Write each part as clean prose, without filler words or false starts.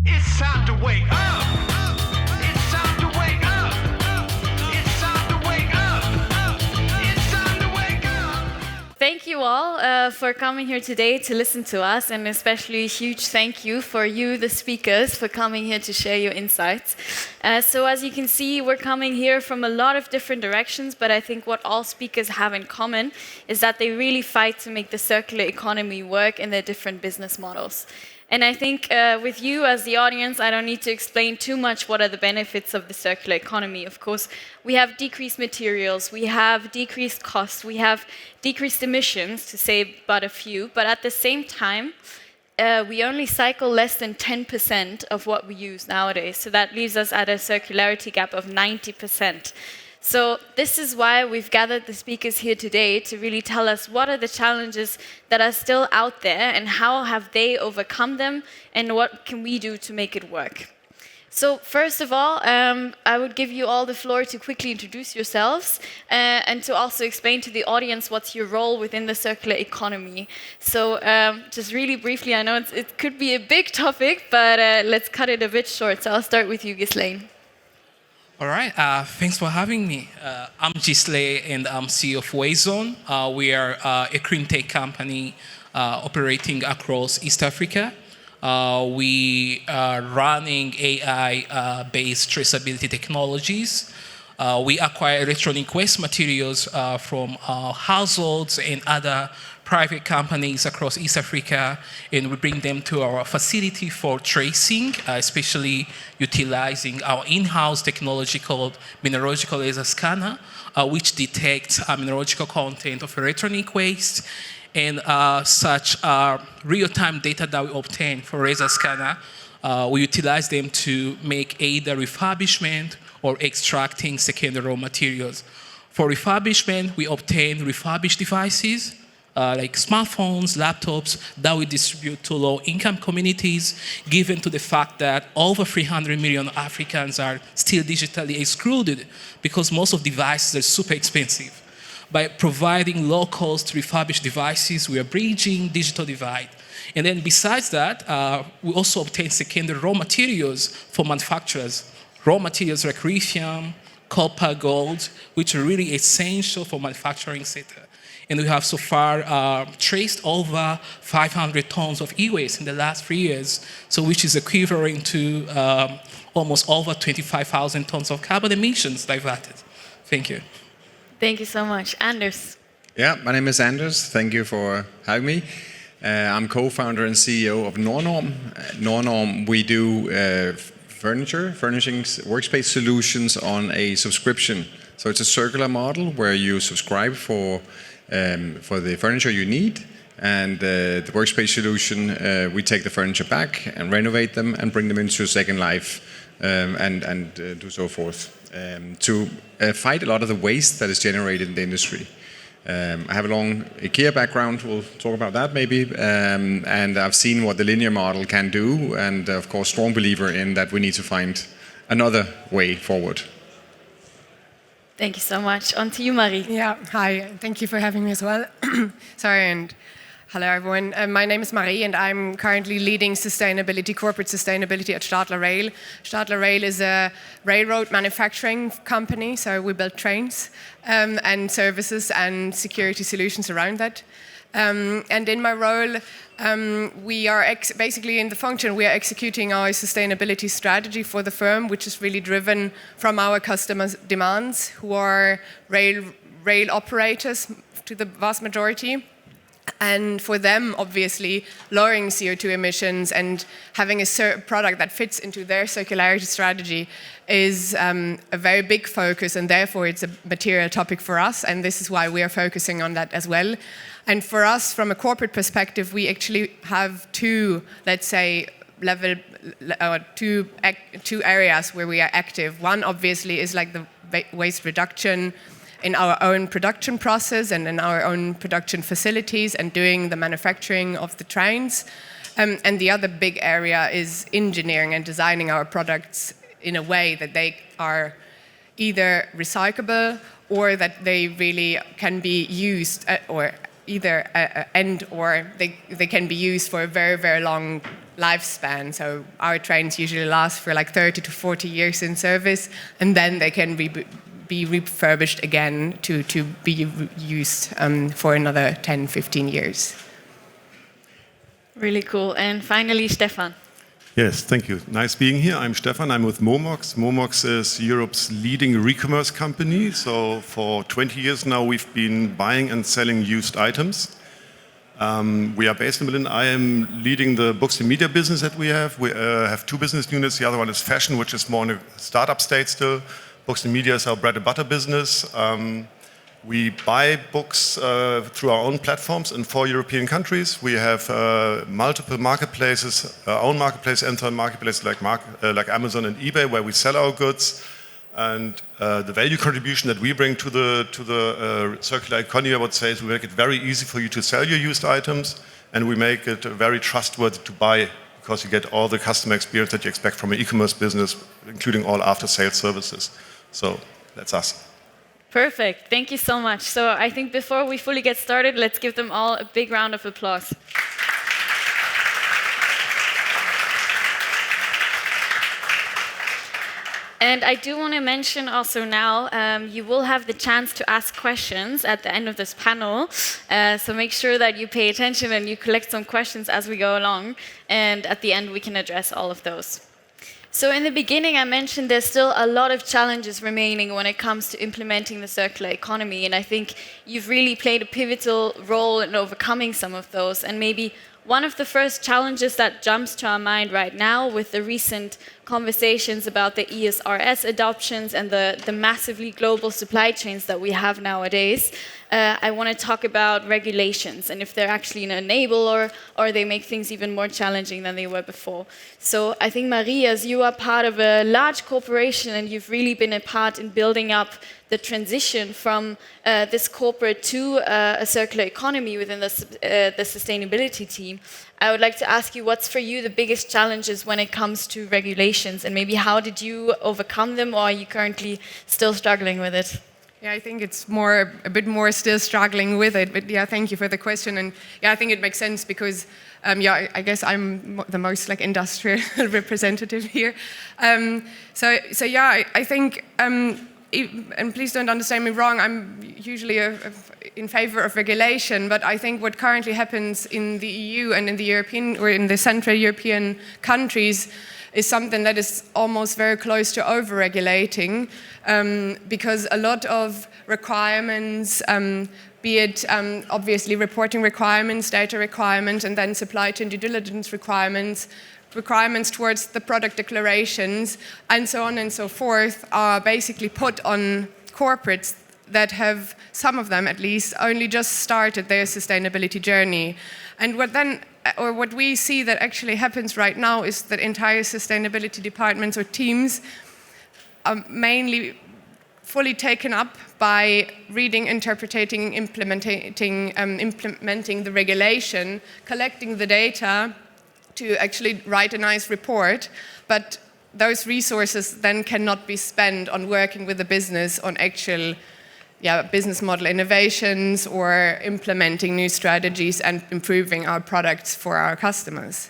It's time to wake up. It's time to wake up. It's time to wake up. It's time to wake up. Thank you all for coming here today to listen to us, and especially a huge thank you for you, the speakers, for coming here to share your insights. So as you can see, we're coming here from a lot of different directions, but I think what all speakers have in common is that they really fight to make the circular economy work in their different business models. And I think with you as the audience, I don't need to explain too much what are the benefits of the circular economy. Of course, we have decreased materials, we have decreased costs, we have decreased emissions, to say but a few. But at the same time, we only cycle less than 10% of what we use nowadays. So that leaves us at a circularity gap of 90%. So this is why we've gathered the speakers here today to really tell us what are the challenges that are still out there and how have they overcome them and what can we do to make it work. So first of all, I would give you all the floor to quickly introduce yourselves and to also explain to the audience what's your role within the circular economy. So just really briefly, I know it could be a big topic, but let's cut it a bit short. So I'll start with you, Ghislain. All right, thanks for having me. I'm Ghislain and I'm CEO of Wastezone. We are a GREENTECH company operating across East Africa. We are running AI-based traceability technologies. We acquire electronic waste materials from households and other private companies across East Africa, and we bring them to our facility for tracing, especially utilizing our in-house technology called mineralogical laser scanner, which detects mineralogical content of electronic waste. And such real-time data that we obtain for laser scanner, we utilize them to make either refurbishment or extracting secondary raw materials. For refurbishment, we obtain refurbished devices, like smartphones, laptops, that we distribute to low-income communities, given to the fact that over 300 million Africans are still digitally excluded because most of devices are super expensive. By providing low-cost refurbished devices, we are bridging digital divide. And then besides that, we also obtain secondary raw materials for manufacturers. Raw materials like lithium, copper, gold, which are really essential for manufacturing sector. And we have so far traced over 500 tons of e-waste in the last 3 years, so which is equivalent to almost over 25,000 tons of carbon emissions diverted. Thank you. Thank you so much. Anders. Yeah, my name is Anders. Thank you for having me. I'm co-founder and CEO of NORNORM. NORNORM, we do furnishings, workspace solutions on a subscription. So it's a circular model where you subscribe for the furniture you need, and the workspace solution, we take the furniture back and renovate them and bring them into second life and do so forth to fight a lot of the waste that is generated in the industry. I have a long IKEA background, we'll talk about that maybe, and I've seen what the linear model can do, and of course strong believer in that we need to find another way forward. Thank you so much. On to you, Marie. Yeah, hi. Thank you for having me as well. Sorry, and hello, everyone. My name is Marie, and I'm currently leading corporate sustainability at Stadler Rail. Stadler Rail is a railroad manufacturing company, so we build trains and services and security solutions around that. And in my role, we are basically in the function, we are executing our sustainability strategy for the firm, which is really driven from our customers' demands, who are rail operators to the vast majority. And for them, obviously, lowering CO2 emissions and having a product that fits into their circularity strategy is a very big focus, and therefore it's a material topic for us, and this is why we are focusing on that as well. And for us, from a corporate perspective, we actually have two, let's say, two areas where we are active. One, obviously, is like the waste reduction in our own production process and in our own production facilities and doing the manufacturing of the trains. And the other big area is engineering and designing our products in a way that they are either recyclable or that they really can be used or either or they can be used for a very, very long lifespan. So our trains usually last for like 30 to 40 years in service, and then they can be refurbished again to be used for another 10, 15 years. Really cool. And finally, Stefan. Yes, thank you. Nice being here. I'm Stefan. I'm with momox. Momox is Europe's leading re-commerce company. So for 20 years now, we've been buying and selling used items. We are based in Berlin. I am leading the books and media business that we have. We have two business units. The other one is fashion, which is more in a startup state still. Books and media is our bread and butter business. We buy books through our own platforms in 4 European countries. We have multiple marketplaces, our own marketplace and third marketplaces like Amazon and eBay, where we sell our goods. And the value contribution that we bring to the circular economy, I would say, is we make it very easy for you to sell your used items, and we make it very trustworthy to buy, because you get all the customer experience that you expect from an e-commerce business, including all after-sales services. So that's us. Perfect. Thank you so much. So I think before we fully get started, let's give them all a big round of applause. And I do want to mention also now, you will have the chance to ask questions at the end of this panel. So make sure that you pay attention and you collect some questions as we go along. And at the end, we can address all of those. So in the beginning, I mentioned there's still a lot of challenges remaining when it comes to implementing the circular economy. And I think you've really played a pivotal role in overcoming some of those. And maybe one of the first challenges that jumps to our mind right now with the recent conversations about the ESRS adoptions and the massively global supply chains that we have nowadays, I want to talk about regulations and if they're actually an enabler or they make things even more challenging than they were before. So I think, Marie, as you are part of a large corporation and you've really been a part in building up the transition from this corporate to a circular economy within the sustainability team, I would like to ask you, what's for you the biggest challenges when it comes to regulations, and maybe how did you overcome them, or are you currently still struggling with it? Yeah, I think it's a bit more still struggling with it, but yeah, thank you for the question. And yeah, I think it makes sense because I guess I'm the most like industrial representative here. So yeah, I think, and please don't understand me wrong, I'm usually in favor of regulation, but I think what currently happens in the EU and in the European or in the Central European countries is something that is almost very close to over-regulating, because a lot of requirements, be it obviously reporting requirements, data requirements, and then supply chain due diligence requirements towards the product declarations, and so on and so forth, are basically put on corporates that have, some of them at least, only just started their sustainability journey. And what we see that actually happens right now is that entire sustainability departments or teams are mainly fully taken up by reading, interpreting, implementing the regulation, collecting the data to actually write a nice report, but those resources then cannot be spent on working with the business on actual business model innovations or implementing new strategies and improving our products for our customers.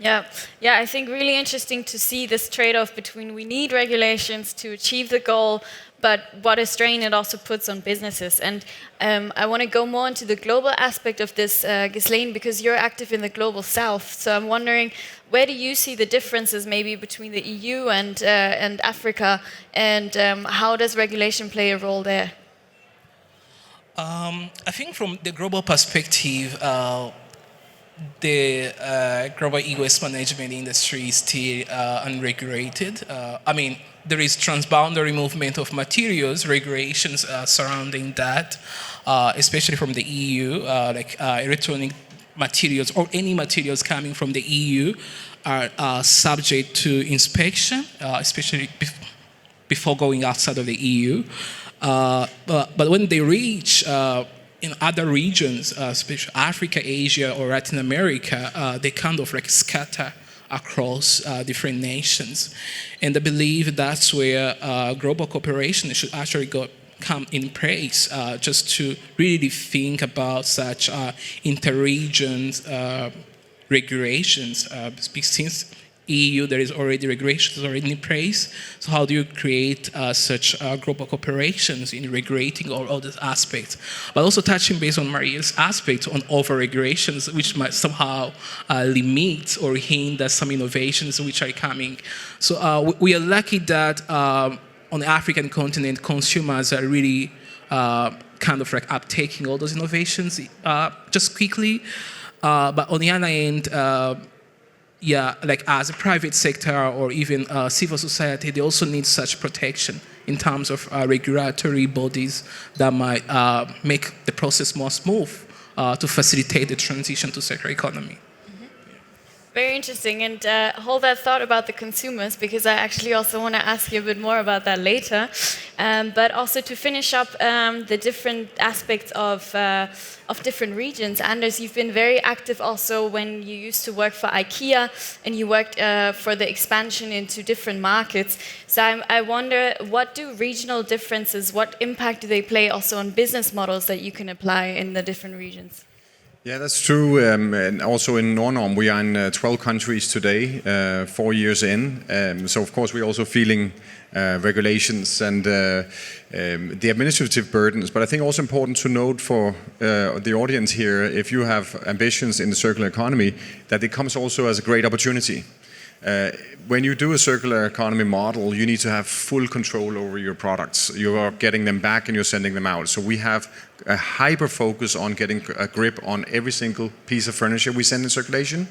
Yeah, I think really interesting to see this trade-off between we need regulations to achieve the goal, but what a strain it also puts on businesses. And I want to go more into the global aspect of this, Ghislain, because you're active in the global south. So I'm wondering, where do you see the differences maybe between the EU and Africa, and how does regulation play a role there? I think from the global perspective, the global e-waste management industry is still unregulated. I mean, there is transboundary movement of materials, regulations surrounding that, especially from the EU, like electronic materials or any materials coming from the EU are subject to inspection, especially before going outside of the EU. But when they reach in other regions, especially Africa, Asia, or Latin America, they kind of like scatter across different nations. And I believe that's where global cooperation should actually come in place, just to really think about such inter-regions regulations? Since EU, there is already regulations already in place. So how do you create such global cooperations in regulating all these aspects? But also touching base on Maria's aspect on over-regulations, which might somehow limit or hinder some innovations which are coming. So we are lucky that on the African continent, consumers are really kind of like uptaking all those innovations just quickly. But on the other end, like as a private sector or even civil society, they also need such protection in terms of regulatory bodies that might make the process more smooth to facilitate the transition to circular economy. Very interesting, and hold that thought about the consumers, because I actually also want to ask you a bit more about that later. But also to finish up the different aspects of different regions. Anders, you've been very active also when you used to work for IKEA and you worked for the expansion into different markets. So I wonder, what do regional differences, what impact do they play also on business models that you can apply in the different regions? Yeah, that's true. And also in NORNORM, we are in 12 countries today, 4 years in. So of course we're also feeling regulations and the administrative burdens. But I think also important to note for the audience here, if you have ambitions in the circular economy, that it comes also as a great opportunity. When you do a circular economy model, you need to have full control over your products. You are getting them back and you're sending them out. So we have a hyper focus on getting a grip on every single piece of furniture we send in circulation,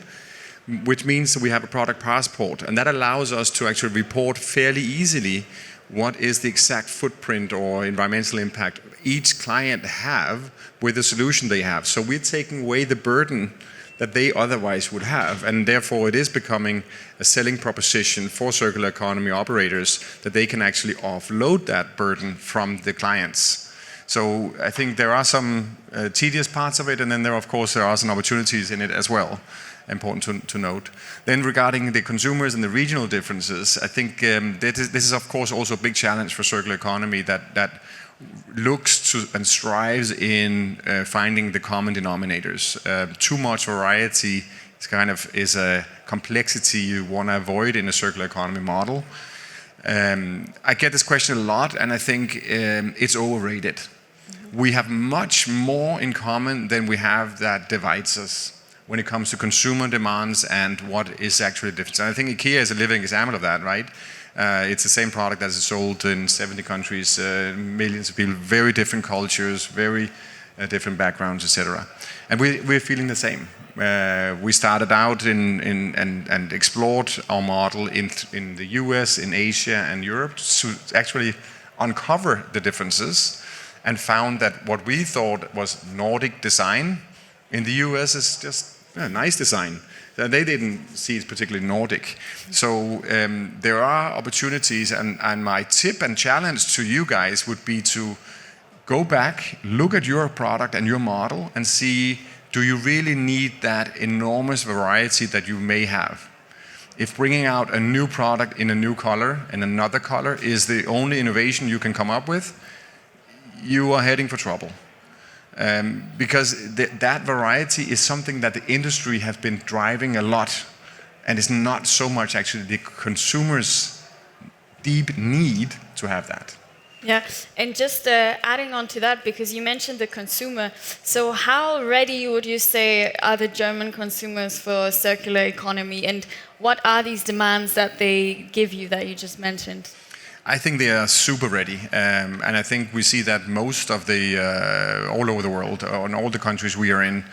which means that we have a product passport. And that allows us to actually report fairly easily what is the exact footprint or environmental impact each client have with the solution they have. So we're taking away the burden that they otherwise would have, and therefore it is becoming a selling proposition for circular economy operators that they can actually offload that burden from the clients. So I think there are some tedious parts of it, and then there are some opportunities in it as well, important to note. Then regarding the consumers and the regional differences, I think this is of course also a big challenge for circular economy that looks to and strives in finding the common denominators. Too much variety is a complexity you want to avoid in a circular economy model. I get this question a lot, and I think it's overrated. We have much more in common than we have that divides us when it comes to consumer demands and what is actually different. And I think IKEA is a living example of that, right? It's the same product that is sold in 70 countries, millions of people, very different cultures, very different backgrounds, etc. And we're feeling the same. We started out and explored our model in the US, in Asia and Europe to actually uncover the differences, and found that what we thought was Nordic design in the US is just nice design. They didn't see it particularly Nordic. So there are opportunities, and my tip and challenge to you guys would be to go back, look at your product and your model and see, do you really need that enormous variety that you may have? If bringing out a new product in a new color and another color is the only innovation you can come up with, you are heading for trouble. Because that variety is something that the industry has been driving a lot, and it's not so much actually the consumer's deep need to have that. Yeah, and just adding on to that, because you mentioned the consumer, so how ready would you say are the German consumers for circular economy, and what are these demands that they give you that you just mentioned? I think they are super ready, and I think we see that most of the, all over the world, in all the countries we are in,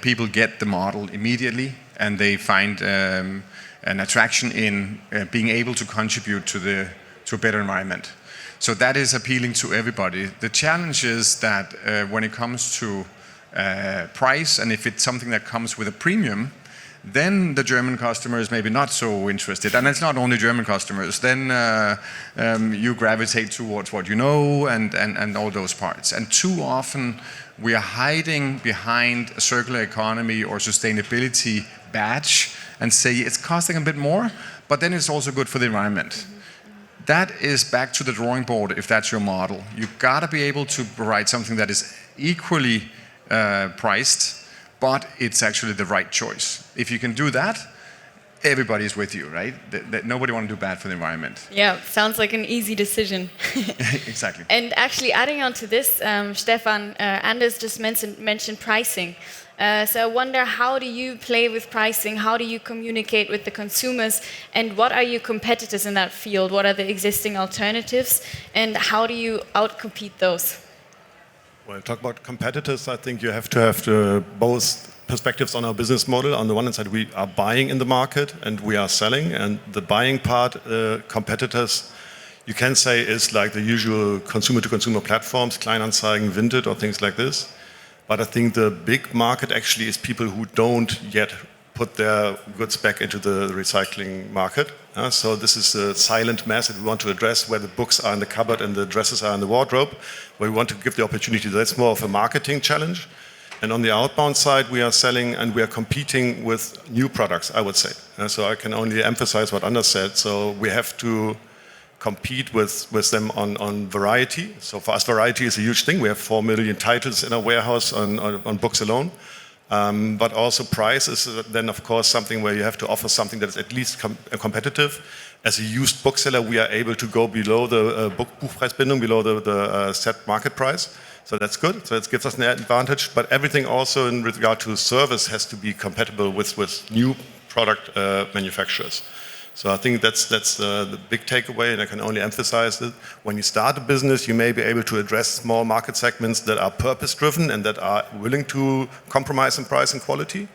people get the model immediately, and they find an attraction in being able to contribute to a better environment. So that is appealing to everybody. The challenge is that when it comes to price, and if it's something that comes with a premium, then the German customer is maybe not so interested. And it's not only German customers. Then you gravitate towards what you know and all those parts. And too often we are hiding behind a circular economy or sustainability badge and say it's costing a bit more, but then it's also good for the environment. That is back to the drawing board if that's your model. You gotta be able to provide something that is equally priced, but it's actually the right choice. If you can do that, everybody's with you, right? Nobody want to do bad for the environment. Yeah, sounds like an easy decision. Exactly. And actually, adding on to this, Stefan, Anders just mentioned pricing. So I wonder, how do you play with pricing? How do you communicate with the consumers? And what are your competitors in that field? What are the existing alternatives? And how do you outcompete those? Well, talk about competitors, I think you have to have both perspectives on our business model. On the one hand side, we are buying in the market and we are selling. And the buying part, competitors, you can say is like the usual consumer-to-consumer platforms, Kleinanzeigen, Vinted, or things like this. But I think the big market actually is people who don't yet put their goods back into the recycling market. So this is a silent mass that we want to address, where the books are in the cupboard and the dresses are in the wardrobe, where we want to give the opportunity. That's more of a marketing challenge. And on the outbound side, we are selling and we are competing with new products, I would say. So I can only emphasize what Anders said. So we have to compete with them on variety. So for us, variety is a huge thing. We have 4 million titles in our warehouse on books alone. But also price is then, of course, something where you have to offer something that is at least competitive. As a used bookseller, we are able to go below the Buchpreisbindung, below the set market price. So that's good. So it gives us an advantage. But everything also in regard to service has to be compatible with new product manufacturers. So I think that's the big takeaway, and I can only emphasize that when you start a business, you may be able to address small market segments that are purpose-driven and that are willing to compromise in price and quality.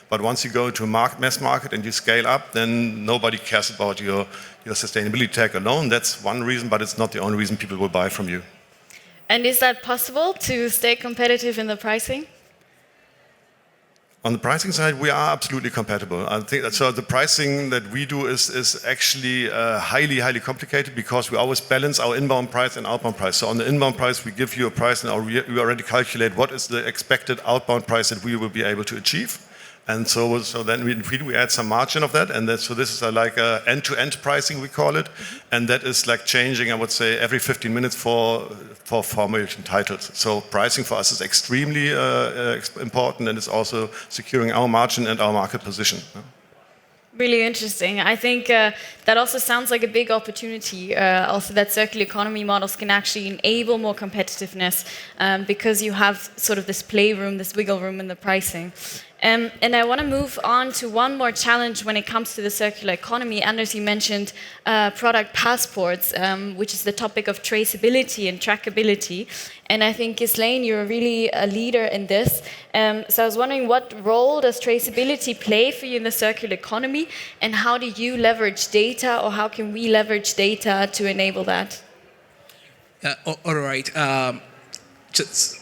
But once you go into a mass market and you scale up, then nobody cares about your sustainability tag alone. That's one reason, but it's not the only reason people will buy from you. And is that possible to stay competitive in the pricing? On the pricing side, we are absolutely compatible. I think that, so the pricing that we do is actually highly, highly complicated, because we always balance our inbound price and outbound price. So on the inbound price, we give you a price, and we already calculate what is the expected outbound price that we will be able to achieve. And so then we add some margin of that, and so this is like a end-to-end pricing, we call it, and that is like changing, I would say, every 15 minutes for 4 million titles. So pricing for us is extremely important, and it's also securing our margin and our market position. Really interesting. I think that also sounds like a big opportunity, also that circular economy models can actually enable more competitiveness because you have sort of this playroom, this wiggle room in the pricing. And I want to move on to one more challenge when it comes to the circular economy. Anders, you mentioned product passports, which is the topic of traceability and trackability. And I think, Ghislain, you're really a leader in this. So I was wondering, what role does traceability play for you in the circular economy? And how do you leverage data, or how can we leverage data to enable that? All right. Just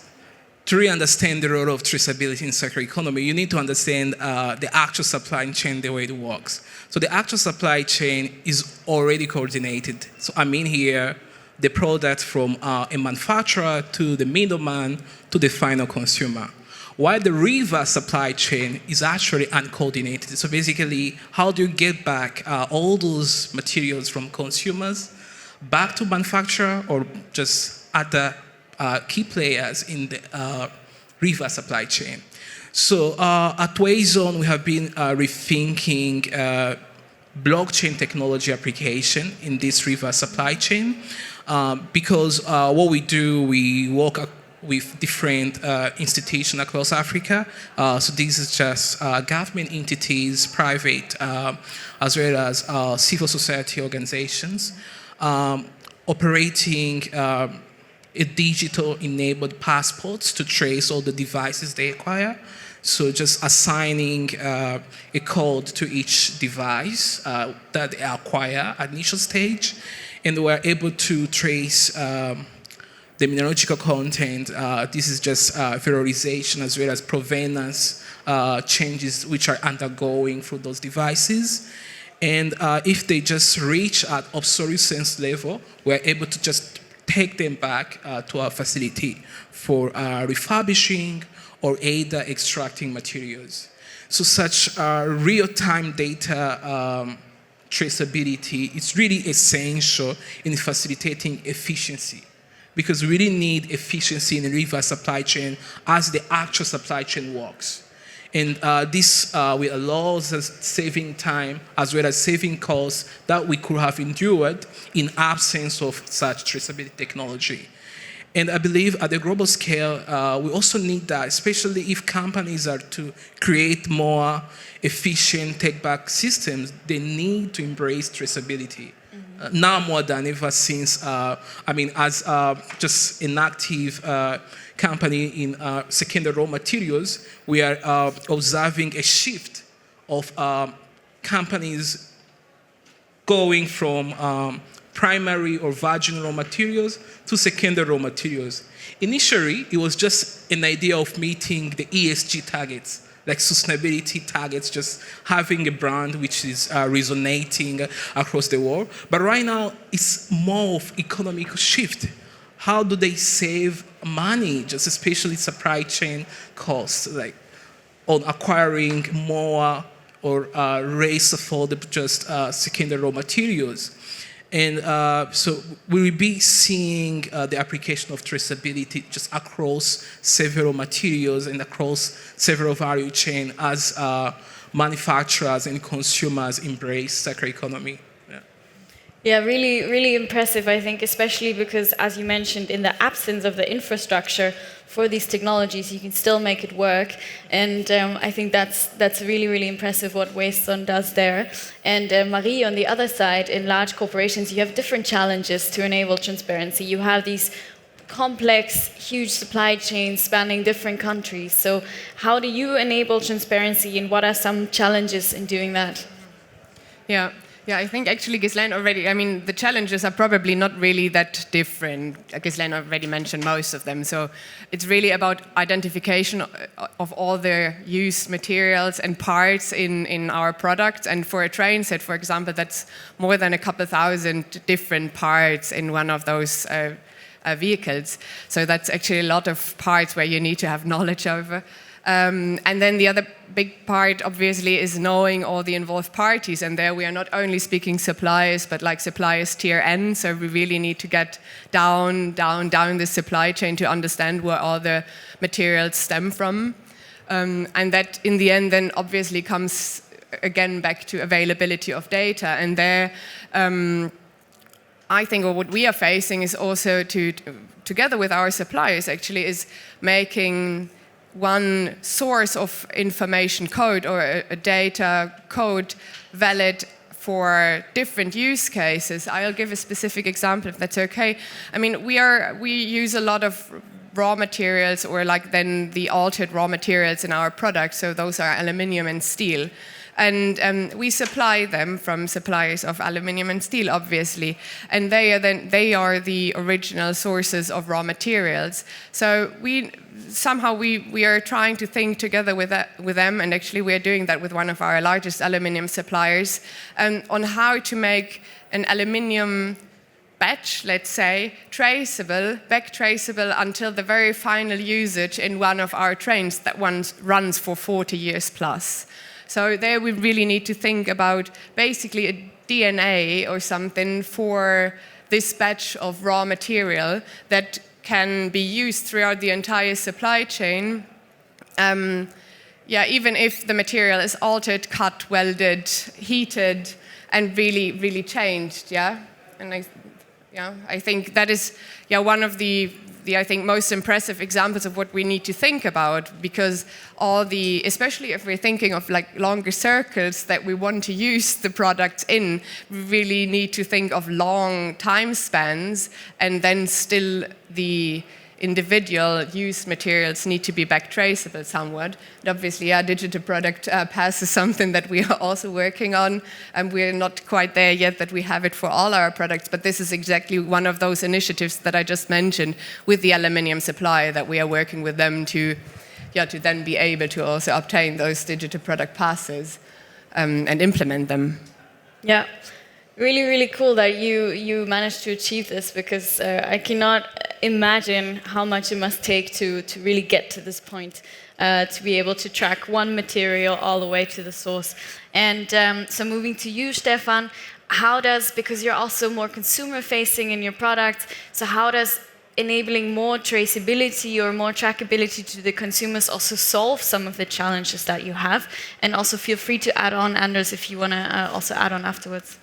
to really understand the role of traceability in circular economy, you need to understand the actual supply chain, the way it works. So the actual supply chain is already coordinated. So I mean here, the product from a manufacturer to the middleman to the final consumer. While the reverse supply chain is actually uncoordinated. So basically, how do you get back all those materials from consumers back to manufacturer, or just other key players in the reverse supply chain? So at Wastezone, we have been rethinking blockchain technology application in this reverse supply chain because what we do, we work with different institutions across Africa. So this is just government entities, private, as well as civil society organizations, operating a digital-enabled passports to trace all the devices they acquire. So just assigning a code to each device that they acquire at initial stage, and we're able to trace the mineralogical content. This is just valorization as well as provenance changes which are undergoing through those devices. And if they just reach at obsolescence level, we're able to just take them back to our facility for refurbishing or either extracting materials. So such real-time data traceability is really essential in facilitating efficiency, because we really need efficiency in the reverse supply chain as the actual supply chain works. And this will allow us saving time as well as saving costs that we could have endured in absence of such traceability technology. And I believe at the global scale, we also need that, especially if companies are to create more efficient take-back systems, they need to embrace traceability. Now more than ever since, as just an active company in secondary raw materials, we are observing a shift of companies going from primary or virgin raw materials to secondary raw materials. Initially, it was just an idea of meeting the ESG targets, like sustainability targets, just having a brand which is resonating across the world. But right now, it's more of economic shift. How do they save money, just especially supply chain costs, like on acquiring more or raise affordable just secondary raw materials? And so we will be seeing the application of traceability just across several materials and across several value chain as manufacturers and consumers embrace circular economy. Yeah, really, really impressive, I think, especially because, as you mentioned, in the absence of the infrastructure for these technologies, you can still make it work. And I think that's really, really impressive what Wastezone does there. And Marie, on the other side, in large corporations, you have different challenges to enable transparency. You have these complex, huge supply chains spanning different countries. So how do you enable transparency, and what are some challenges in doing that? Yeah, I think actually Ghislain already, the challenges are probably not really that different. Ghislain already mentioned most of them. So it's really about identification of all the used materials and parts in our products. And for a train set, for example, that's more than a couple thousand different parts in one of those vehicles. So that's actually a lot of parts where you need to have knowledge over. And then the other big part, obviously, is knowing all the involved parties. And there we are not only speaking suppliers, but like suppliers tier N. So we really need to get down the supply chain to understand where all the materials stem from. And that, in the end, then obviously comes again back to availability of data. And there, I think what we are facing is also together with our suppliers, actually, is making one source of information code or a data code valid for different use cases. I'll give a specific example, if that's okay. We use a lot of raw materials, or like then the altered raw materials in our products. So those are aluminium and steel. And we supply them from suppliers of aluminium and steel, obviously, and they are the original sources of raw materials. So we are trying to think together with them, and actually we are doing that with one of our largest aluminium suppliers, on how to make an aluminium batch, let's say, back traceable until the very final usage in one of our trains that runs for 40 years plus. So there we really need to think about basically a DNA or something for this batch of raw material that can be used throughout the entire supply chain. Even if the material is altered, cut, welded, heated, and really, really changed. And I think that is one of the most impressive examples of what we need to think about, because especially if we're thinking of like longer circles that we want to use the products in, we really need to think of long time spans, and then still the individual used materials need to be back traceable somewhat. And obviously, our digital product pass is something that we are also working on, and we're not quite there yet that we have it for all our products, but this is exactly one of those initiatives that I just mentioned with the aluminium supplier, that we are working with them to then be able to also obtain those digital product passes and implement them. Yeah. Really, really cool that you managed to achieve this, because I cannot imagine how much it must take to really get to this point, to be able to track one material all the way to the source. And so moving to you, Stefan, because you're also more consumer-facing in your product, so how does enabling more traceability or more trackability to the consumers also solve some of the challenges that you have? And also feel free to add on, Anders, if you want to also add on afterwards.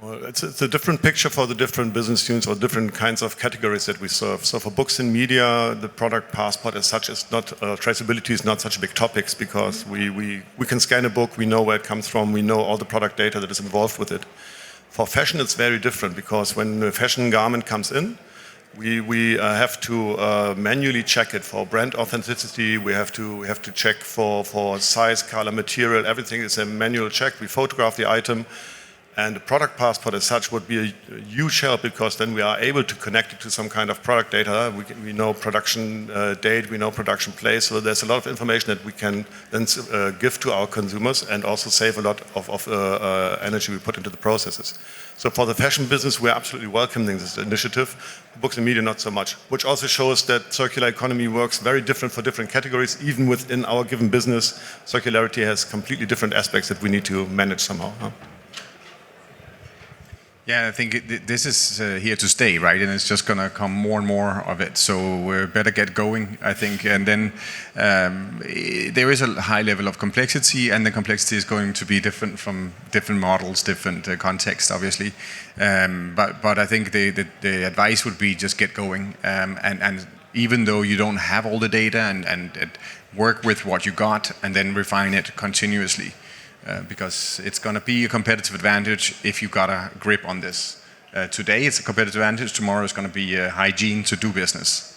Well, it's a different picture for the different business units or different kinds of categories that we serve. So for books and media, the product passport as such is not, traceability is not such a big topic because we can scan a book, we know where it comes from, we know all the product data that is involved with it. For fashion, it's very different because when a fashion garment comes in, we have to manually check it for brand authenticity. We have to check for size, color, material. Everything is a manual check. We photograph the item. And the product passport as such would be a huge help because then we are able to connect it to some kind of product data. We know production date, we know production place, so there's a lot of information that we can then give to our consumers and also save a lot of energy we put into the processes. So for the fashion business, we're absolutely welcoming this initiative. Books and media, not so much, which also shows that circular economy works very different for different categories. Even within our given business, circularity has completely different aspects that we need to manage somehow. Huh? Yeah, I think this is here to stay, right? And it's just going to come more and more of it. So we better get going, I think. And then there is a high level of complexity, and the complexity is going to be different from different models, different contexts, obviously. But I think the advice would be just get going. And even though you don't have all the data, and work with what you got, and then refine it continuously. Because it's going to be a competitive advantage if you got a grip on this. Today it's a competitive advantage, tomorrow it's going to be hygiene to do business.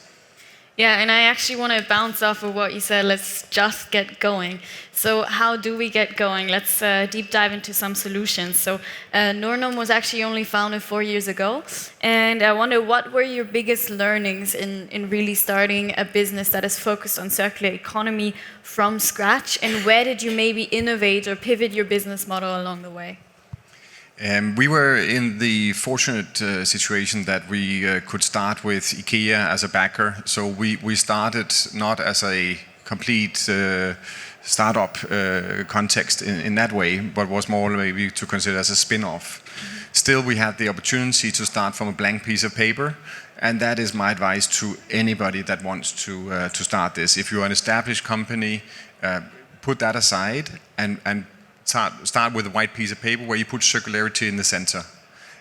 Yeah, and I actually want to bounce off of what you said, let's just get going. So how do we get going? Let's deep dive into some solutions. So NORNORM was actually only founded 4 years ago. And I wonder, what were your biggest learnings in really starting a business that is focused on circular economy from scratch? And where did you maybe innovate or pivot your business model along the way? We were in the fortunate situation that we could start with IKEA as a backer. So we started not as a complete startup context in that way, but was more maybe to consider as a spin-off. Still, we had the opportunity to start from a blank piece of paper. And that is my advice to anybody that wants to start this. If you're an established company, put that aside and start with a white piece of paper where you put circularity in the center.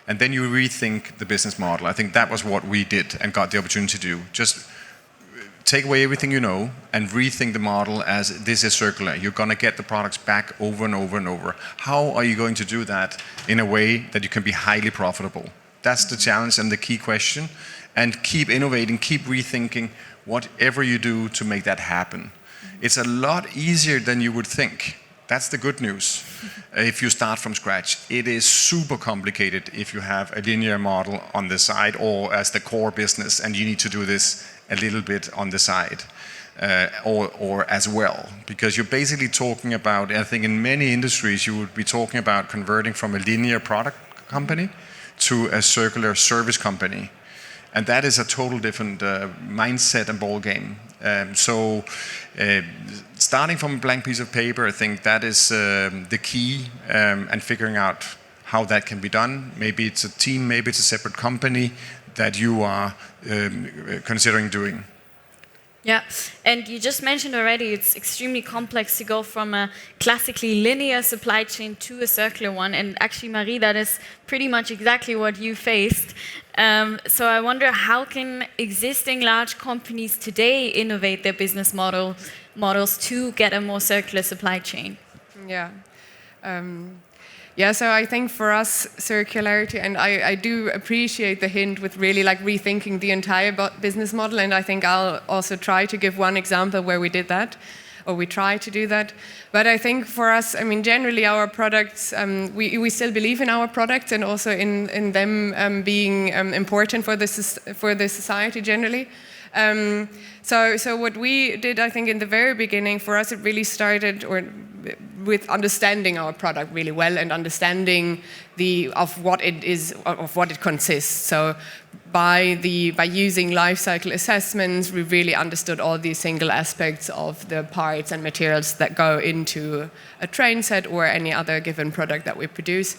And then you rethink the business model. I think that was what we did and got the opportunity to do. Just take away everything you know and rethink the model as this is circular. You're going to get the products back over and over and over. How are you going to do that in a way that you can be highly profitable? That's the challenge and the key question. And keep innovating, keep rethinking whatever you do to make that happen. It's a lot easier than you would think. That's the good news. If you start from scratch, it is super complicated if you have a linear model on the side or as the core business and you need to do this a little bit on the side or as well. Because you're basically talking about, I think in many industries, you would be talking about converting from a linear product company to a circular service company. And that is a total different mindset and ball game. So starting from a blank piece of paper, I think that is the key, and figuring out how that can be done. Maybe it's a team, maybe it's a separate company that you are considering doing. Yeah, and you just mentioned already it's extremely complex to go from a classically linear supply chain to a circular one. And actually, Marie, that is pretty much exactly what you faced. So I wonder, how can existing large companies today innovate their business models to get a more circular supply chain? Yeah. Yeah, so I think for us, circularity, and I do appreciate the hint with really like rethinking the entire business model, and I think I'll also try to give one example where we did that, or we try to do that. But I think for us, I mean, generally our products, we still believe in our products and also in them being important for the society generally. So what we did, I think, in the very beginning, for us, it really started with understanding our product really well and understanding of what it is, of what it consists. So by using life cycle assessments, we really understood all the single aspects of the parts and materials that go into a train set or any other given product that we produce.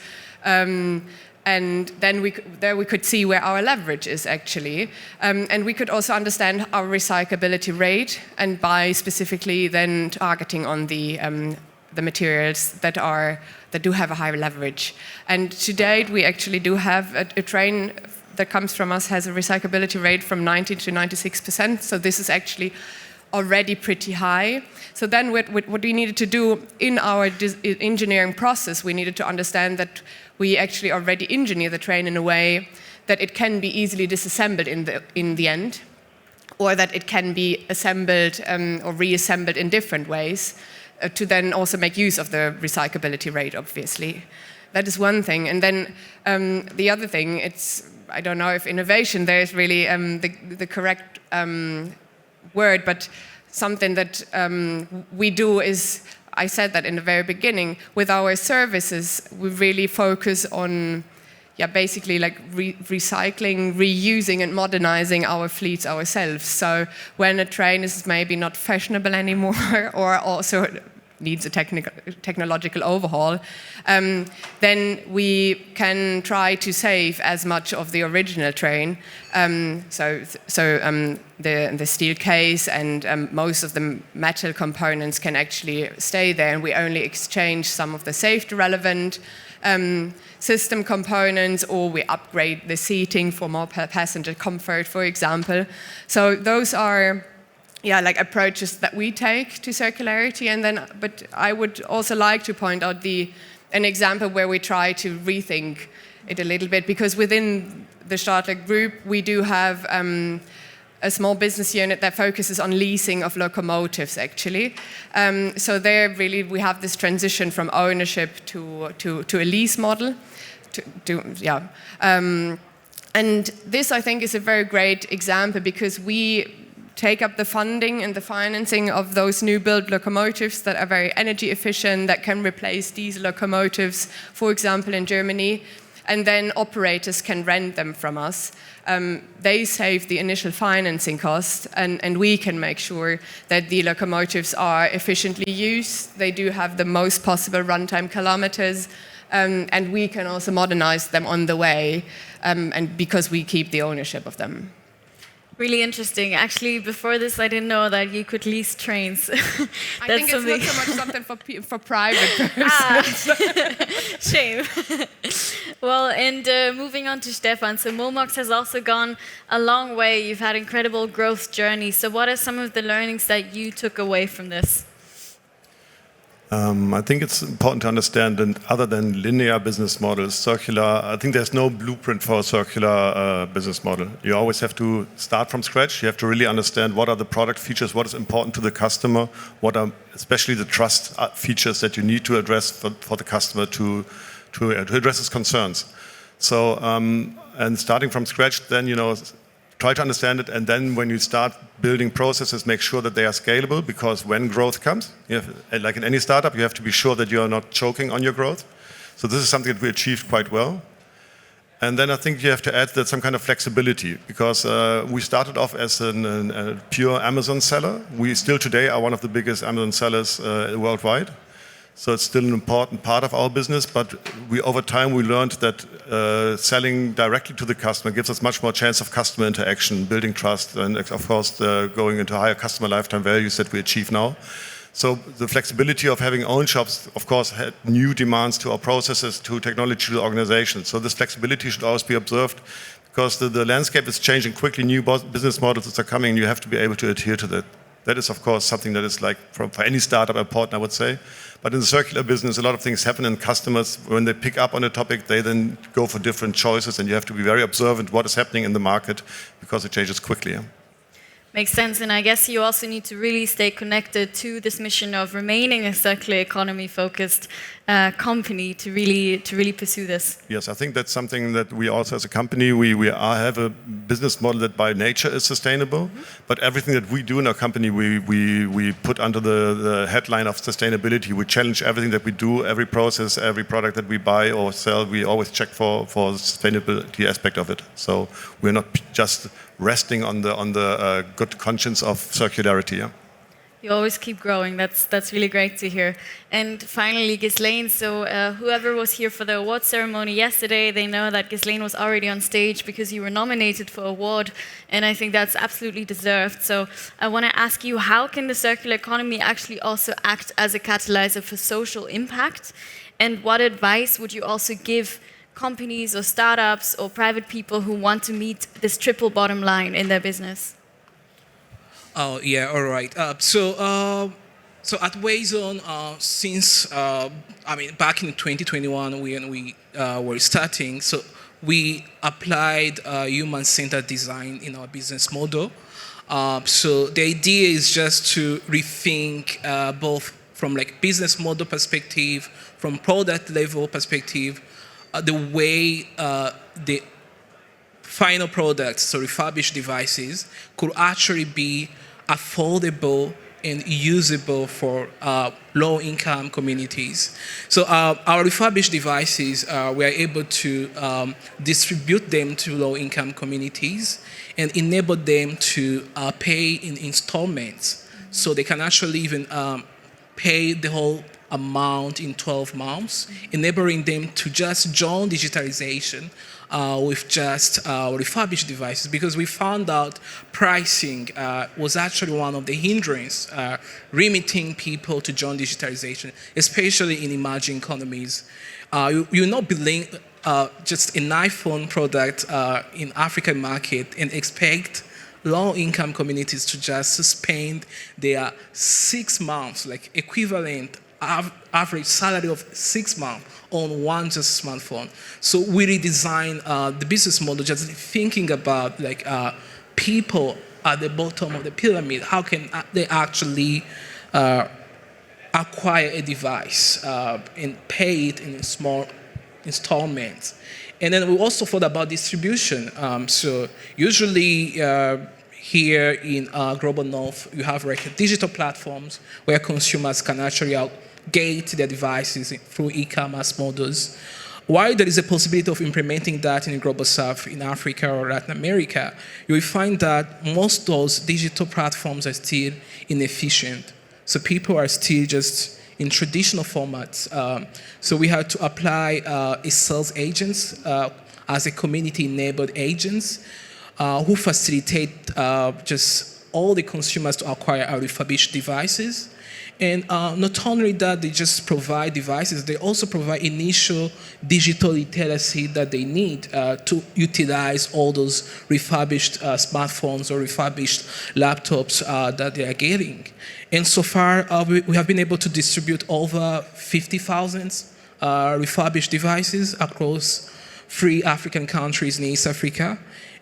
And then there we could see where our leverage is actually. And we could also understand our recyclability rate, and by specifically then targeting on the materials that do have a higher leverage. And to date, we actually do have a train that comes from us has a recyclability rate from 90 to 96%. So this is actually already pretty high. So then what we needed to do in our engineering process, we needed to understand that we actually already engineer the train in a way that it can be easily disassembled in the end, or that it can be assembled or reassembled in different ways to then also make use of the recyclability rate, obviously. That is one thing. And then the other thing, I don't know if innovation there is really the correct word, but something that we do is, I said that in the very beginning, with our services, we really focus on basically like recycling, reusing and modernizing our fleets ourselves. So when a train is maybe not fashionable anymore or also needs a technological overhaul, then we can try to save as much of the original train. So the steel case and most of the metal components can actually stay there, and we only exchange some of the safety relevant system components, or we upgrade the seating for more passenger comfort, for example. So those are like approaches that we take to circularity. And then, but I would also like to point out an example where we try to rethink it a little bit, because within the Stadler group, we do have a small business unit that focuses on leasing of locomotives, actually. So there, really, we have this transition from ownership to a lease model. And this, I think, is a very great example, because we take up the funding and the financing of those new build locomotives that are very energy efficient, that can replace diesel locomotives, for example, in Germany, and then operators can rent them from us. They save the initial financing cost, and we can make sure that the locomotives are efficiently used. They do have the most possible runtime kilometers, and we can also modernize them on the way, and because we keep the ownership of them. Really interesting. Actually, before this, I didn't know that you could lease trains. I think it's not so much something for private persons. Shame. Well, and moving on to Stefan. So momox has also gone a long way. You've had incredible growth journey. So what are some of the learnings that you took away from this? I think it's important to understand that other than linear business models, I think there's no blueprint for a circular business model. You always have to start from scratch. You have to really understand what are the product features, what is important to the customer, what are especially the trust features that you need to address for the customer to address his concerns. So, and starting from scratch, then, try to understand it, and then when you start building processes, make sure that they are scalable, because when growth comes, like in any startup, you have to be sure that you are not choking on your growth. So this is something that we achieved quite well. And then I think you have to add that some kind of flexibility, because we started off as a pure Amazon seller. We still today are one of the biggest Amazon sellers worldwide. So it's still an important part of our business, but over time we learned that selling directly to the customer gives us much more chance of customer interaction, building trust, and of course going into higher customer lifetime values that we achieve now. So the flexibility of having own shops, of course, had new demands to our processes, to technology, to the organization. So this flexibility should always be observed, because the landscape is changing quickly, new business models are coming, and you have to be able to adhere to that. That is, of course, something that is like for any startup important, I would say. But in the circular business, a lot of things happen, and customers, when they pick up on a topic, they then go for different choices, and you have to be very observant what is happening in the market, because it changes quickly. Makes sense, and I guess you also need to really stay connected to this mission of remaining a circular economy-focused company to really pursue this. Yes, I think that's something that we also, as a company, we have a business model that by nature is sustainable, but everything that we do in our company, we put under the headline of sustainability. We challenge everything that we do, every process, every product that we buy or sell. We always check for the sustainability aspect of it. So we're not just resting on the good conscience of circularity. Yeah? You always keep growing. That's really great to hear. And finally, Ghislain. So whoever was here for the award ceremony yesterday, they know that Ghislain was already on stage because you were nominated for award, and I think that's absolutely deserved. So I want to ask you, how can the circular economy actually also act as a catalyzer for social impact? And what advice would you also give companies or startups or private people who want to meet this triple bottom line in their business? Oh, yeah, all right. So at Wastezone, since, back in 2021 when we were starting, so we applied human-centered design in our business model. So the idea is just to rethink both from like business model perspective, from product level perspective, the way the final products, so refurbished devices, could actually be affordable and usable for low-income communities. So our refurbished devices, we are able to distribute them to low-income communities and enable them to pay in installments. So they can actually even pay the whole amount in 12 months, enabling them to just join digitalization with just refurbished devices, because we found out pricing was actually one of the hindrances limiting people to join digitalization, especially in emerging economies. You will not believe just an iPhone product in African market and expect low-income communities to just spend their 6 months, like equivalent average salary of 6 months on one just smartphone. So we redesigned the business model, just thinking about like people at the bottom of the pyramid. How can they actually acquire a device and pay it in small installments? And then we also thought about distribution. So usually here in Global North, you have like digital platforms where consumers can actually gate their devices through e-commerce models. While there is a possibility of implementing that in the Global South, in Africa or Latin America, you will find that most of those digital platforms are still inefficient. So people are still just in traditional formats. So we had to apply a sales agents as a community-enabled agents who facilitate just all the consumers to acquire our refurbished devices. And not only that, they just provide devices, they also provide initial digital literacy that they need to utilize all those refurbished smartphones or refurbished laptops that they are getting. And so far, we have been able to distribute over 50,000 refurbished devices across 3 African countries in East Africa.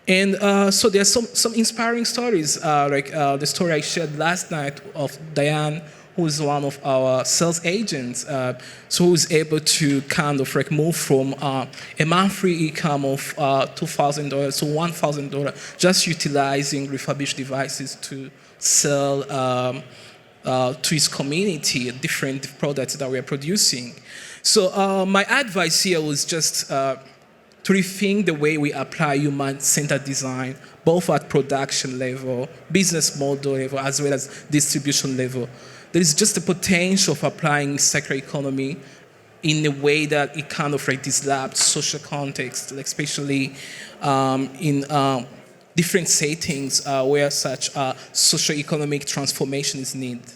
And so there are some inspiring stories, like the story I shared last night of Diane, who is one of our sales agents, so who's able to kind of like move from a monthly income of $2,000 to $1,000, just utilizing refurbished devices to sell to his community different products that we are producing. So my advice here was just to rethink the way we apply human-centered design, both at production level, business model level, as well as distribution level. There is just the potential of applying circular economy in a way that it kind of like disrupts social context, like especially in different settings where such socio-economic transformation is needed.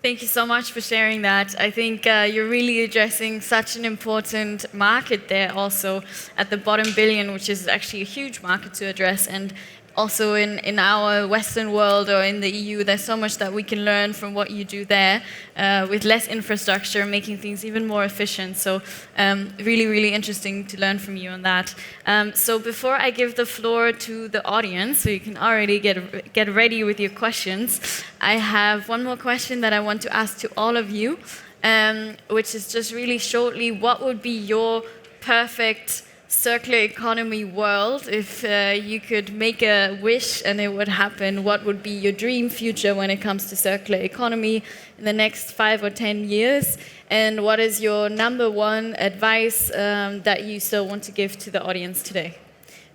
Thank you so much for sharing that. I think you're really addressing such an important market there also at the bottom billion, which is actually a huge market to address. And also in our Western world or in the EU, there's so much that we can learn from what you do there with less infrastructure, making things even more efficient. So really, really interesting to learn from you on that. So before I give the floor to the audience, so you can already get ready with your questions, I have one more question that I want to ask to all of you, which is just really shortly, what would be your perfect circular economy world? If you could make a wish and it would happen, what would be your dream future when it comes to circular economy in the next 5 or 10 years? And what is your number one advice that you still want to give to the audience today?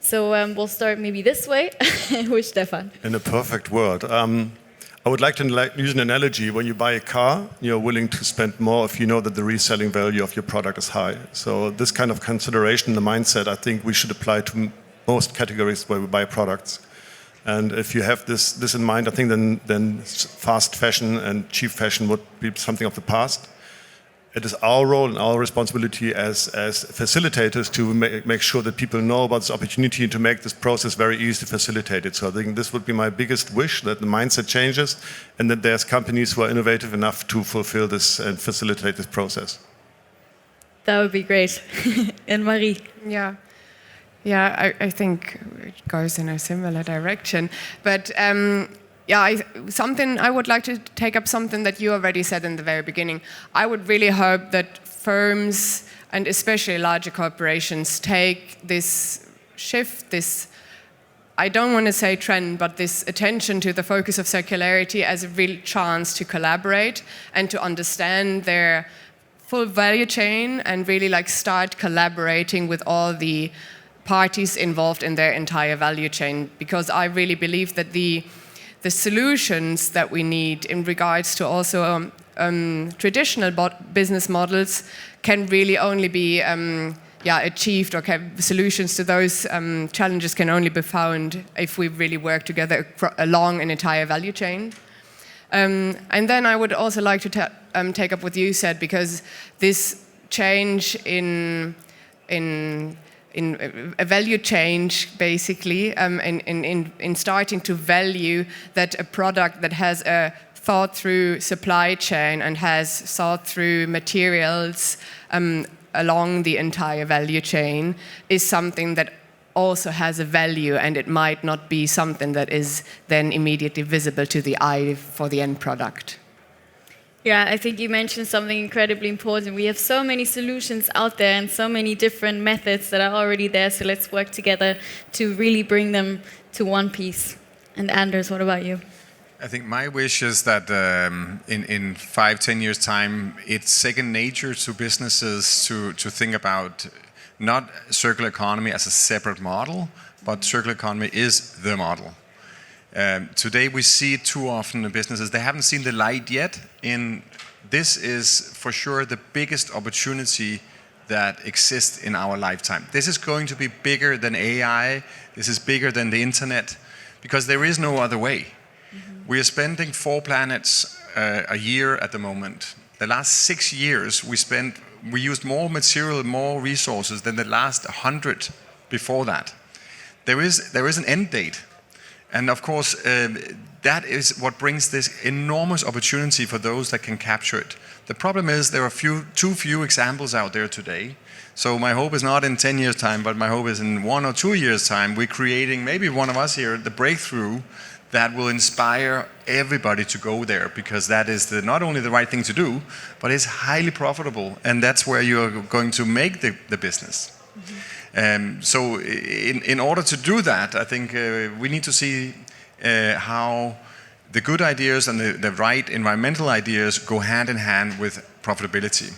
So we'll start maybe this way with Stefan. In a perfect world, I would like to use an analogy. When you buy a car, you're willing to spend more if you know that the reselling value of your product is high. So this kind of consideration, the mindset, I think we should apply to most categories where we buy products. And if you have this in mind, I think then fast fashion and cheap fashion would be something of the past. It is our role and our responsibility as facilitators to make sure that people know about this opportunity and to make this process very easy to facilitate it. So I think this would be my biggest wish, that the mindset changes and that there's companies who are innovative enough to fulfill this and facilitate this process. That would be great. And Marie? Yeah, I think it goes in a similar direction. But I would like to take up something that you already said in the very beginning. I would really hope that firms, and especially larger corporations, take this shift, this, I don't want to say trend, but this attention to the focus of circularity as a real chance to collaborate and to understand their full value chain and really like start collaborating with all the parties involved in their entire value chain. Because I really believe that the solutions that we need in regards to also traditional business models can really only be achieved, or solutions to those challenges can only be found if we really work together along an entire value chain. And then I would also like to take up what you said, because this change in a value change, basically, in starting to value that a product that has a thought-through supply chain and has thought-through materials along the entire value chain is something that also has a value, and it might not be something that is then immediately visible to the eye for the end product. Yeah, I think you mentioned something incredibly important. We have so many solutions out there and so many different methods that are already there, so let's work together to really bring them to one piece. And Anders, what about you? I think my wish is that in 5-10 years' time, it's second nature to businesses to think about not circular economy as a separate model, but circular economy is the model. Today we see it too often in businesses. They haven't seen the light yet. This is for sure the biggest opportunity that exists in our lifetime. This is going to be bigger than AI. This is bigger than the internet, because there is no other way. We are spending 4 planets a year at the moment. The last 6 years we used more material, more resources than the last 100 before that. There is an end date. And of course, that is what brings this enormous opportunity for those that can capture it. The problem is there are too few examples out there today. So my hope is not in 10 years' time, but my hope is in 1 or 2 years' time, we're creating, maybe one of us here, the breakthrough that will inspire everybody to go there, because that is not only the right thing to do, but it's highly profitable, and that's where you're going to make the business. So in order to do that, I think we need to see how the good ideas and the right environmental ideas go hand in hand with profitability.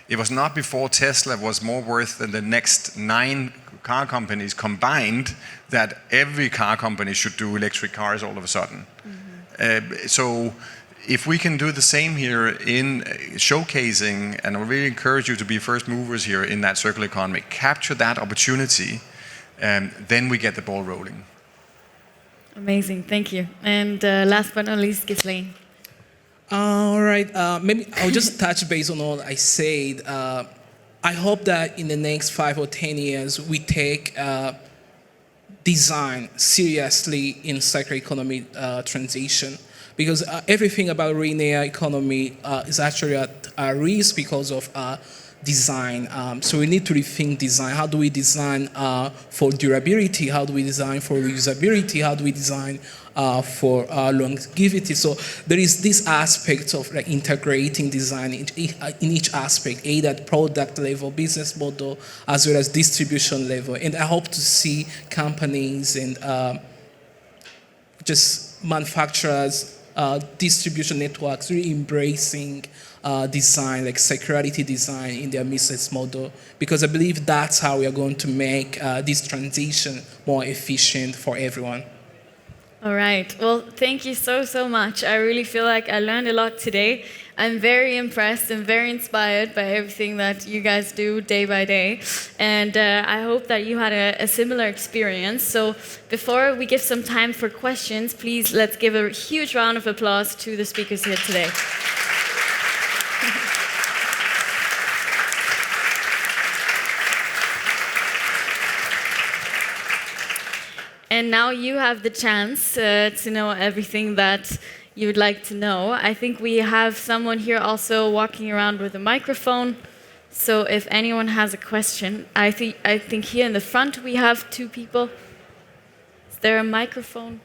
It was not before Tesla was more worth than the next 9 car companies combined that every car company should do electric cars all of a sudden. So if we can do the same here in showcasing, and I really encourage you to be first movers here in that circular economy, capture that opportunity, then we get the ball rolling. Amazing, thank you. And last but not least, Ghislain. All right, maybe I'll just touch base on what I said. I hope that in the next 5 or 10 years, we take design seriously in circular economy transition. Because everything about linear economy is actually at risk because of design. So we need to rethink design. How do we design for durability? How do we design for reusability? How do we design for longevity? So there is this aspect of like integrating design in each aspect, either at product level, business model, as well as distribution level. And I hope to see companies and just manufacturers, distribution networks really embracing design, like circularity design in their business model, because I believe that's how we are going to make this transition more efficient for everyone. All right. Well, thank you so much. I really feel like I learned a lot today. I'm very impressed and very inspired by everything that you guys do day by day. And I hope that you had a similar experience. So before we give some time for questions, please let's give a huge round of applause to the speakers here today. And now you have the chance to know everything that you would like to know. I think we have someone here also walking around with a microphone. So if anyone has a question, I think here in the front we have 2 people. Is there a microphone?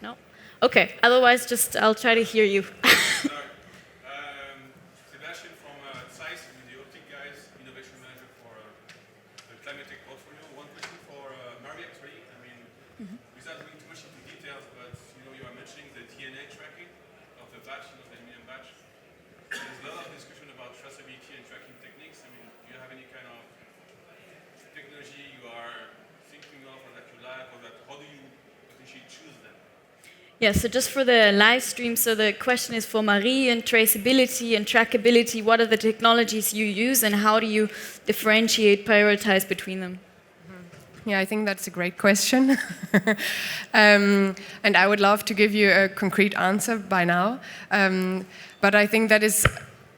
No? Okay, otherwise just I'll try to hear you. Sebastian from Zeiss, the APAC guys, innovation manager for the climate tech portfolio. One question for Marie actually. I mean, without going too much into details, but you are mentioning the DNA tracking of the batch, of the medium batch. There's a lot of discussion about traceability and tracking techniques. I mean, do you have any kind of technology you are thinking of or that you like, or that how do you potentially choose them? Yeah, so just for the live stream, so the question is for Marie and traceability and trackability. What are the technologies you use and how do you differentiate, prioritize between them? Yeah, I think that's a great question. And I would love to give you a concrete answer by now. But I think that is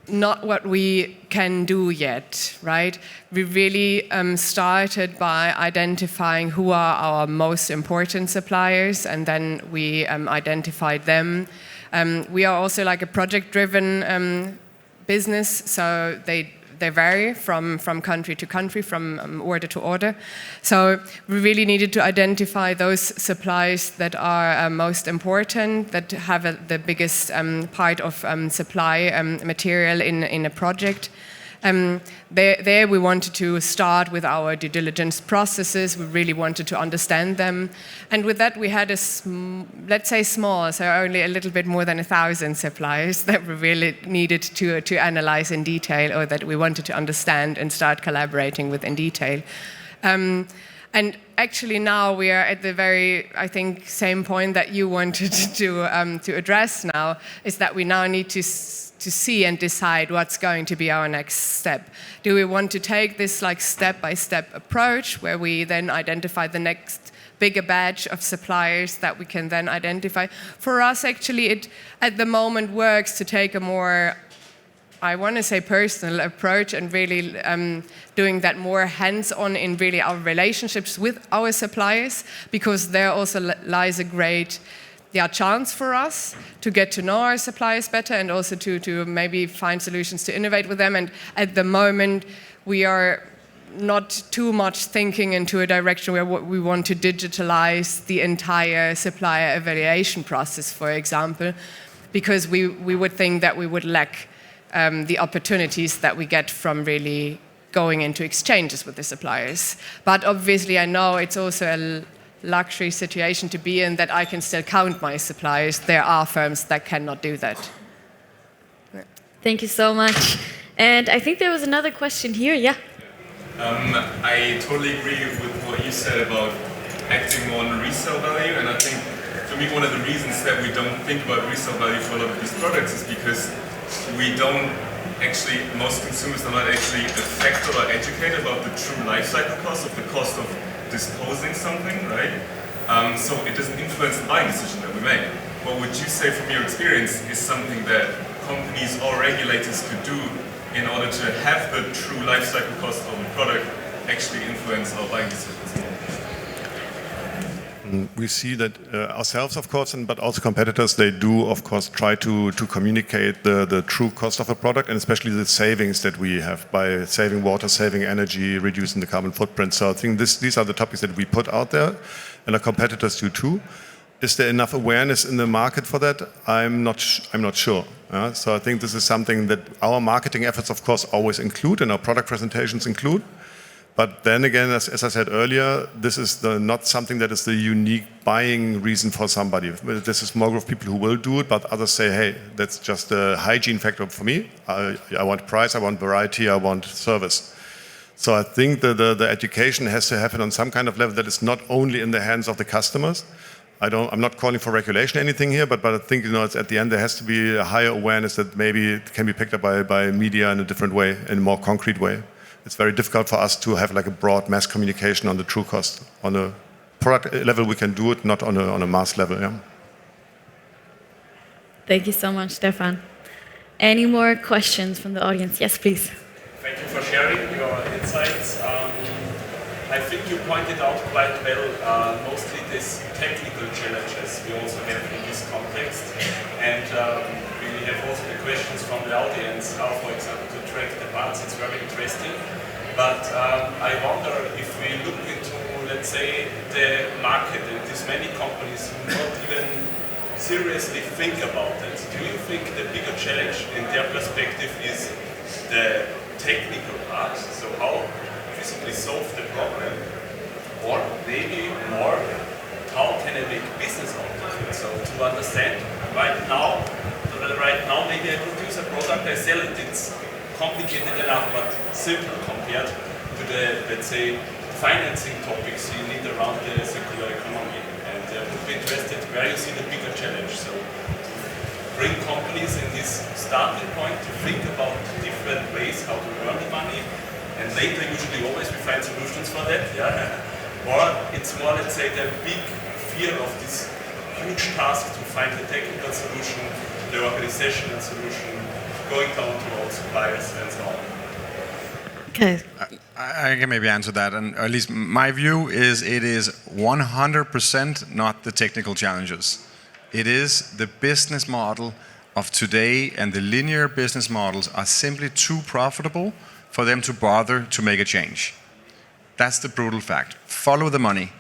not what we can do yet, right? We really started by identifying who are our most important suppliers, and then we identified them. We are also like a project-driven business, so they vary from country to country, from order to order. So we really needed to identify those suppliers that are most important, that have the biggest part of supply material in a project. There we wanted to start with our due diligence processes. We really wanted to understand them. And with that we had let's say small, so only a little bit more than 1,000 suppliers that we really needed to analyze in detail, or that we wanted to understand and start collaborating with in detail. And actually now we are at the very, I think, same point that you wanted to address now, is that we now need to see and decide what's going to be our next step. Do we want to take this like step-by-step approach where we then identify the next bigger batch of suppliers that we can then identify? For us, actually, it at the moment works to take a more, I want to say, personal approach, and really doing that more hands-on in really our relationships with our suppliers, because there also lies a great chance for us to get to know our suppliers better, and also to maybe find solutions to innovate with them. And at the moment, we are not too much thinking into a direction where we want to digitalize the entire supplier evaluation process, for example, because we would think that we would lack the opportunities that we get from really going into exchanges with the suppliers. But obviously I know it's also a luxury situation to be in, that I can still count my suppliers. There are firms that cannot do that. Thank you so much. And I think there was another question here. Yeah. I totally agree with what you said about acting more on resale value, and I think for me one of the reasons that we don't think about resale value for a lot of these products is because we don't actually, most consumers are not actually affected or educated about the true life cycle cost of disposing something, right? So it doesn't influence the buying decision that we make. What would you say from your experience is something that companies or regulators could do in order to have the true life cycle cost of the product actually influence our buying decisions more? We see that ourselves, of course, but also competitors, they do, of course, try to communicate the true cost of a product, and especially the savings that we have by saving water, saving energy, reducing the carbon footprint. So I think these are the topics that we put out there, and our competitors do too. Is there enough awareness in the market for that? I'm not sure. So I think this is something that our marketing efforts, of course, always include, and our product presentations include. But then again, as I said earlier, this is not something that is the unique buying reason for somebody. This is more of people who will do it, but others say, hey, that's just a hygiene factor for me. I want price, I want variety, I want service. So I think the education has to happen on some kind of level that is not only in the hands of the customers, I'm not calling for regulation or anything here, but I think it's at the end there has to be a higher awareness that maybe it can be picked up by media in a different way, in a more concrete way. It's very difficult for us to have like a broad mass communication on the true cost. On a product level we can do it, not on a mass level. Yeah. Thank you so much, Stefan. Any more questions from the audience? Yes, please. Thank you for sharing your insights. I think you pointed out quite well mostly these technical challenges we also have in this context. And we have also the questions from the audience, how, for example, to track the parts. It's very interesting. But I wonder if we look into, let's say, the market, and there's many companies who not even seriously think about it. Do you think the bigger challenge in their perspective is the technical part? So how physically solve the problem? Or maybe more, how can I make business out of it? So to understand right now maybe I produce a product, I sell it, it's complicated enough but simple compared to the, let's say, financing topics you need around the circular economy. And I would be interested where you see the bigger challenge. So bring companies in this starting point to think about different ways how to earn the money, and later usually always we find solutions for that. Yeah. Or it's more, let's say, the big fear of this huge task to find the technical solution, the organizational solution, going down to all suppliers and so on. Okay. I can maybe answer that, and at least my view is it is 100% not the technical challenges. It is the business model of today, and the linear business models are simply too profitable for them to bother to make a change. That's the brutal fact. Follow the money.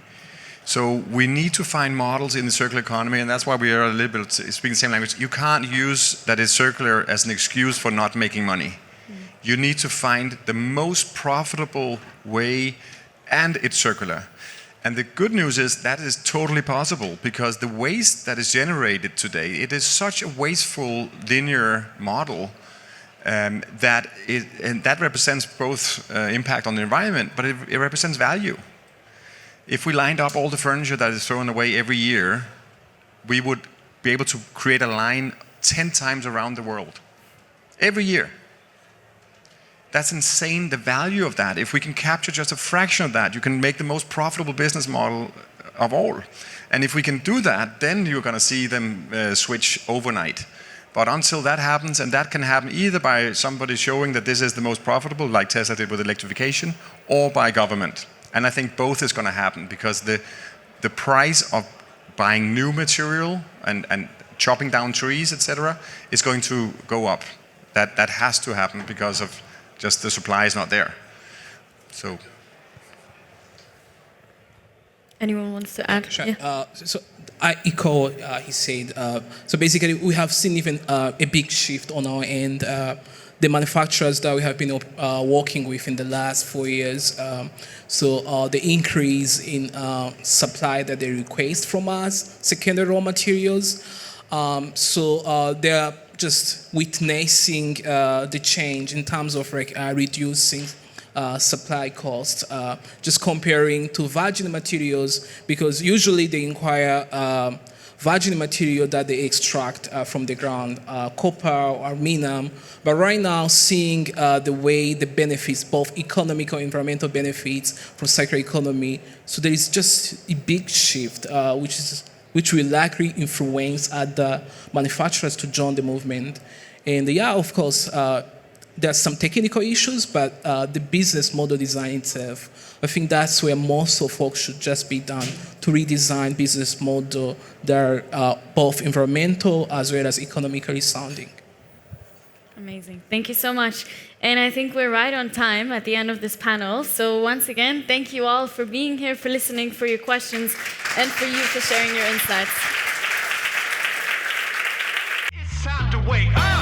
So we need to find models in the circular economy, and that's why we are a little bit speaking the same language. You can't use that is circular as an excuse for not making money. You need to find the most profitable way, and it's circular. And the good news is that is totally possible, because the waste that is generated today, it is such a wasteful linear model that represents both impact on the environment, but it represents value. If we lined up all the furniture that is thrown away every year, we would be able to create a line 10 times around the world. Every year. That's insane, the value of that. If we can capture just a fraction of that, you can make the most profitable business model of all. And if we can do that, then you're going to see them switch overnight. But until that happens, and that can happen either by somebody showing that this is the most profitable, like Tesla did with electrification, or by government. And I think both is going to happen, because the price of buying new material and chopping down trees, etc., is going to go up. That has to happen because of just the supply is not there. So. Anyone wants to add? Sure. Yeah. So I echo he said. So basically, we have seen even a big shift on our end. The manufacturers that we have been working with in the last 4 years, so the increase in supply that they request from us, secondary raw materials, so they're just witnessing the change in terms of reducing supply costs, just comparing to virgin materials, because usually they inquire virgin material that they extract from the ground, copper or aluminum. But right now, seeing the way the benefits, both economic and environmental benefits from circular economy, so there is just a big shift, which will likely influence the manufacturers to join the movement. And yeah, of course, there are some technical issues, but the business model design itself, I think that's where most of work should just be done, to redesign business model that are both environmental as well as economically sounding. Amazing. Thank you so much. And I think we're right on time at the end of this panel. So once again, thank you all for being here, for listening, for your questions, and for you for sharing your insights. It's time to wake up.